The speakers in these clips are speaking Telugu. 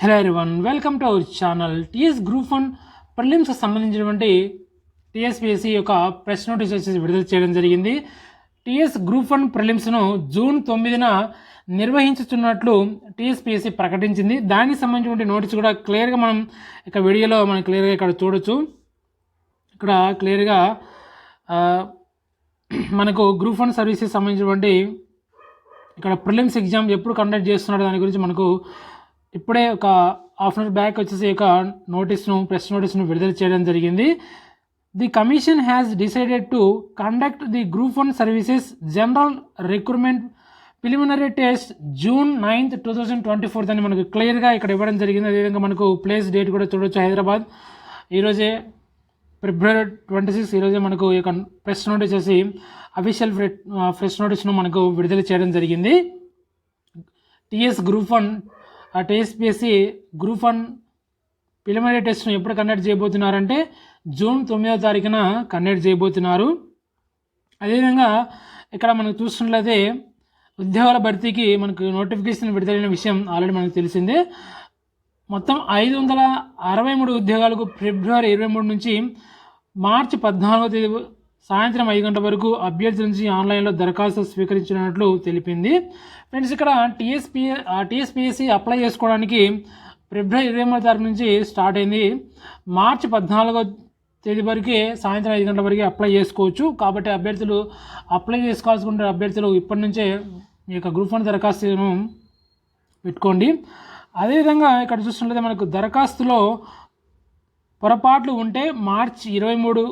Hello everyone, welcome to our channel. TS group 1 ప్రిలిమ్స్కి సంబంధించినటువంటి టీఎస్పీఎస్సీ యొక్క ప్రెస్ నోటీస్ వచ్చేసి విడుదల చేయడం జరిగింది. టీఎస్ గ్రూప్ 1 ప్రిలిమ్స్ను జూన్ 9న నిర్వహించుతున్నట్లు టీఎస్పీఎస్సీ ప్రకటించింది. దానికి సంబంధించిన నోటీస్ కూడా క్లియర్గా మనం ఇక వీడియోలో మనం క్లియర్గా ఇక్కడ చూడొచ్చు. ఇక్కడ క్లియర్గా మనకు గ్రూప్ 1 సర్వీసెస్ సంబంధించినటువంటి ఇక్కడ ప్రిలిమ్స్ ఎగ్జామ్ ఎప్పుడు కండక్ట్ చేస్తున్నాడు దాని గురించి మనకు ఇప్పుడే ఒక హాఫ్ అన్ అవర్ బ్యాక్ వచ్చేసి ఒక ప్రెస్ నోటీస్ను విడుదల చేయడం జరిగింది. The commission has decided to conduct the group 1 services general recruitment preliminary test June 9, 2024 అని మనకు క్లియర్గా ఇక్కడ ఇవ్వడం జరిగింది. అదేవిధంగా మనకు ప్లేస్ డేట్ కూడా చూడవచ్చు, హైదరాబాద్. ఈరోజే February 26 ఈరోజే మనకు ఈ యొక్క ప్రెస్ నోటీస్ చేసి అఫీషియల్ ప్రెస్ నోటీస్ను మనకు విడుదల చేయడం జరిగింది. టీఎస్పీఎస్సీ గ్రూప్ 1 ప్రిలిమినరీ టెస్ట్ను ఎప్పుడు కండక్ట్ చేయబోతున్నారంటే June 9వ తారీఖున కండక్ట్ చేయబోతున్నారు. అదేవిధంగా ఇక్కడ మనకు చూస్తున్నట్లయితే ఉద్యోగాల భర్తీకి మనకు నోటిఫికేషన్ విడుదలైన విషయం ఆల్రెడీ మనకు తెలిసిందే. మొత్తం 563 ఉద్యోగాలకు February 23 నుంచి March 14వ తేదీ సాయంత్రం 5 గంటల వరకు అభ్యర్థుల నుంచి ఆన్లైన్లో దరఖాస్తు స్వీకరించినట్లు తెలిపింది. ఫ్రెండ్స్, ఇక్కడ టీఎస్పీఎస్సీ అప్లై చేసుకోవడానికి February 23వ తారీఖు నుంచి స్టార్ట్ అయింది. March 14వ తేదీ వరకే సాయంత్రం 5 గంటల వరకు అప్లై చేసుకోవచ్చు. కాబట్టి అభ్యర్థులు అప్లై చేసుకోవాల్సిన అభ్యర్థులు ఇప్పటి నుంచే ఈ యొక్క గ్రూప్ 1 దరఖాస్తును పెట్టుకోండి. అదేవిధంగా ఇక్కడ చూస్తున్నట్లయితే మనకు దరఖాస్తులో పొరపాట్లు ఉంటే March 23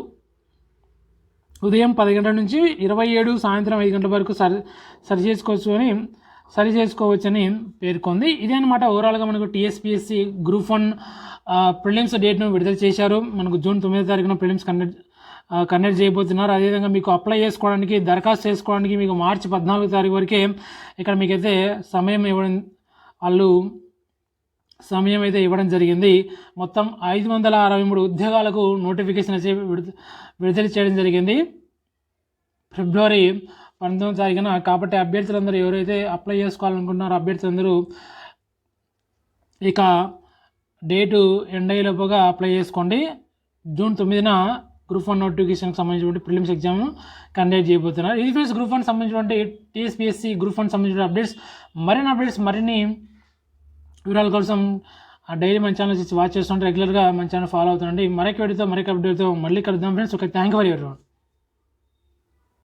ఉదయం 10 గంటల నుంచి 27 సాయంత్రం 5 గంటల వరకు సరి చేసుకోవచ్చని పేర్కొంది. ఇదే అనమాట ఓవరాల్గా మనకు టీఎస్పీఎస్సీ గ్రూప్ 1 ప్రిలిమ్స్ డేట్ను విడుదల చేశారు. మనకు June 9వ తారీఖున ప్రిలిమ్స్ కండక్ట్ చేయబోతున్నారు. అదేవిధంగా మీకు అప్లై చేసుకోవడానికి దరఖాస్తు చేసుకోవడానికి మీకు March 14వ తారీఖు వరకే ఇక్కడ మీకైతే సమయం ఇవ్వడం జరిగింది. మొత్తం 563 ఉద్యోగాలకు నోటిఫికేషన్ వచ్చి విడుదల చేయడం జరిగింది February 19వ తారీఖున. కాబట్టి అభ్యర్థులందరూ ఎవరైతే అప్లై చేసుకోవాలనుకుంటున్నారో అభ్యర్థులందరూ ఇక డేటు ఎండ్ అయ్యేలోపుగా అప్లై చేసుకోండి. June 9న గ్రూప్ 1 నోటిఫికేషన్కి సంబంధించినటువంటి ప్రిలిమ్స్ ఎగ్జామ్ కండక్ట్ చేయబోతున్నారు. ఇది ఫ్రెండ్స్ గ్రూప్ 1 సంబంధించినటువంటి టీఎస్పీఎస్సీ గ్రూప్ 1 సంబంధించిన మరిన్ని వివరాల కోసం డైలీ మన ఛానల్ వాచ్ చేస్తుంటే రెగ్యులర్గా మన ఛానల్ ఫాలో అవుతుండండి. మరొక వీడియోతో మరొక అప్డేట్తో మళ్ళీ కలుద్దాం friends. Okay, thank you for everyone.